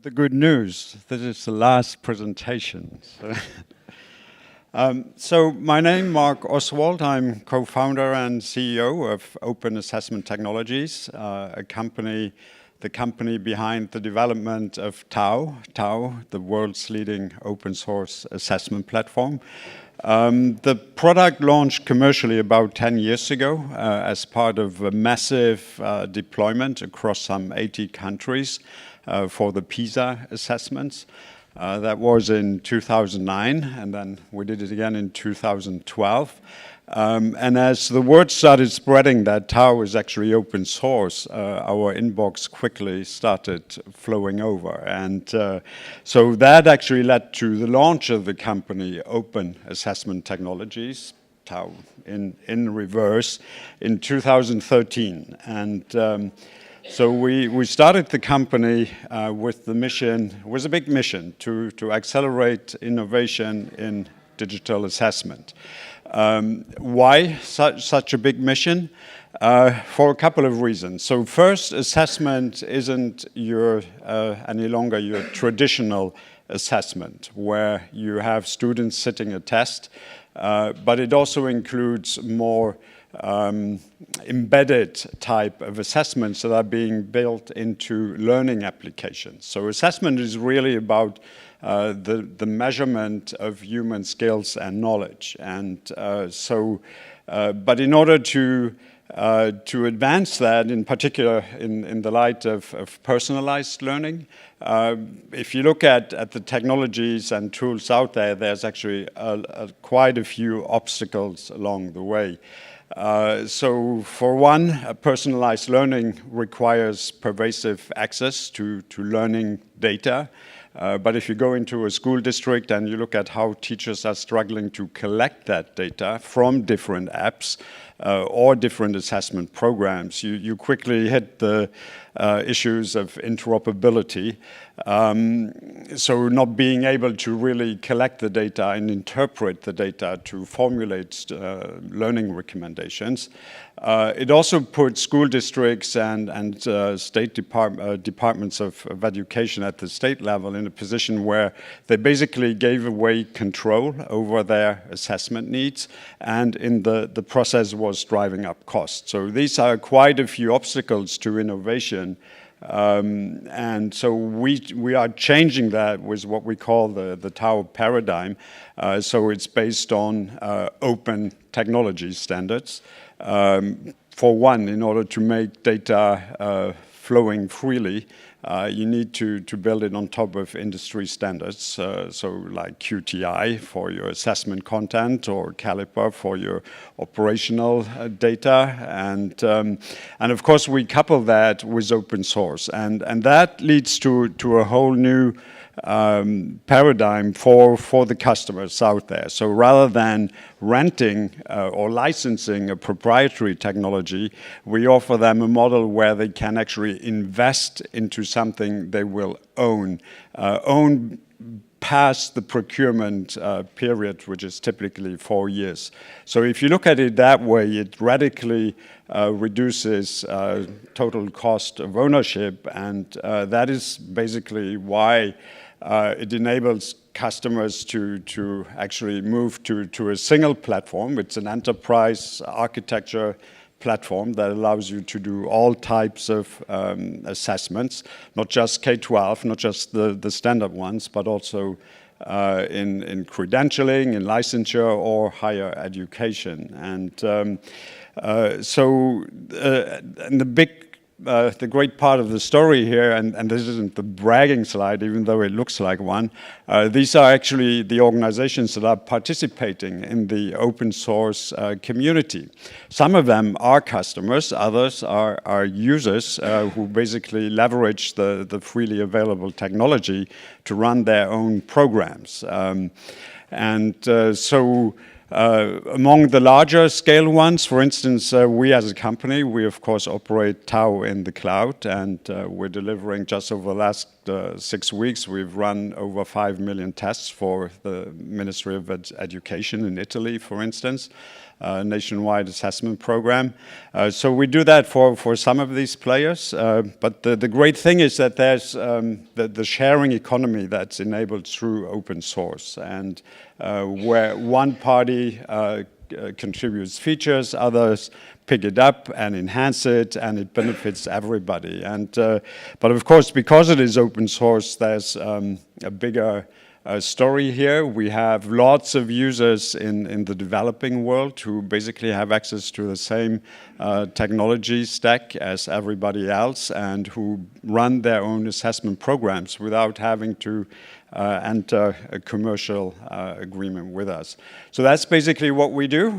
the good news. This is the last presentation. So my name is Mark Oswald. I'm co-founder and CEO of Open Assessment Technologies, the company behind the development of TAO, the world's leading open source assessment platform. The product launched commercially about 10 years ago as part of a massive deployment across some 80 countries for the PISA assessments. That was in 2009, and then we did it again in 2012. And as the word started spreading that TAO is actually open source, our inbox quickly started flowing over. And so that actually led to the launch of the company, Open Assessment Technologies, TAO in reverse, in 2013. And so we started the company with the mission, it was a big mission, to accelerate innovation in digital assessment. Why such a big mission? For a couple of reasons. So first, assessment isn't any longer your traditional assessment, where you have students sitting a test, but it also includes more embedded type of assessments that are being built into learning applications. So assessment is really about the measurement of human skills and knowledge. And but in order to advance that, in particular in the light of personalized learning, if you look at the technologies and tools out there, there's actually quite a few obstacles along the way. So for one, personalized learning requires pervasive access to learning data. But if you go into a school district and you look at how teachers are struggling to collect that data from different apps or different assessment programs, you quickly hit the issues of interoperability. So not being able to really collect the data and interpret the data to formulate learning recommendations. It also puts school districts and state departments of education at the state level in a position where they basically gave away control over their assessment needs, and in the process was driving up costs. So these are quite a few obstacles to innovation. And so we are changing that with what we call the TAO Paradigm. So it's based on open technology standards. For one, in order to make data flowing freely, you need to build it on top of industry standards, so like QTI for your assessment content or Caliper for your operational data. And of course, we couple that with open source. And that leads to a whole new paradigm for the customers out there. So rather than renting or licensing a proprietary technology, we offer them a model where they can actually invest into something they will own past the procurement period, which is typically 4 years. So if you look at it that way, it radically reduces total cost of ownership, and that is basically why it enables customers to actually move to a single platform. It's an enterprise architecture platform that allows you to do all types of assessments, not just K-12, not just the standard ones, but also in credentialing, in licensure, or higher education. And the great part of the story here, and this isn't the bragging slide, even though it looks like one, these are actually the organizations that are participating in the open source community. Some of them are customers, others are users who basically leverage the freely available technology to run their own programs. Among the larger scale ones, for instance, we as a company, we of course operate TAO in the cloud, and we're delivering just over the last 6 weeks, we've run over 5 million tests for the Ministry of Education in Italy, for instance, a nationwide assessment program. So we do that for some of these players, but the great thing is that there's the sharing economy that's enabled through open source, and where one party contributes features, others pick it up and enhance it, and it benefits everybody. And but of course, because it is open source, there's a bigger story here. We have lots of users in the developing world who basically have access to the same technology stack as everybody else, and who run their own assessment programs without having to enter a commercial agreement with us. So that's basically what we do.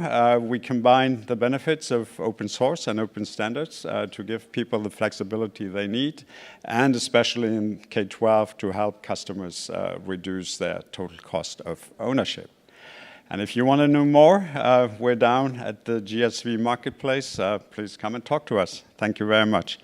We combine the benefits of open source and open standards to give people the flexibility they need, and especially in K-12 to help customers reduce their total cost of ownership. And if you want to know more, we're down at the GSV Marketplace. Please come and talk to us. Thank you very much.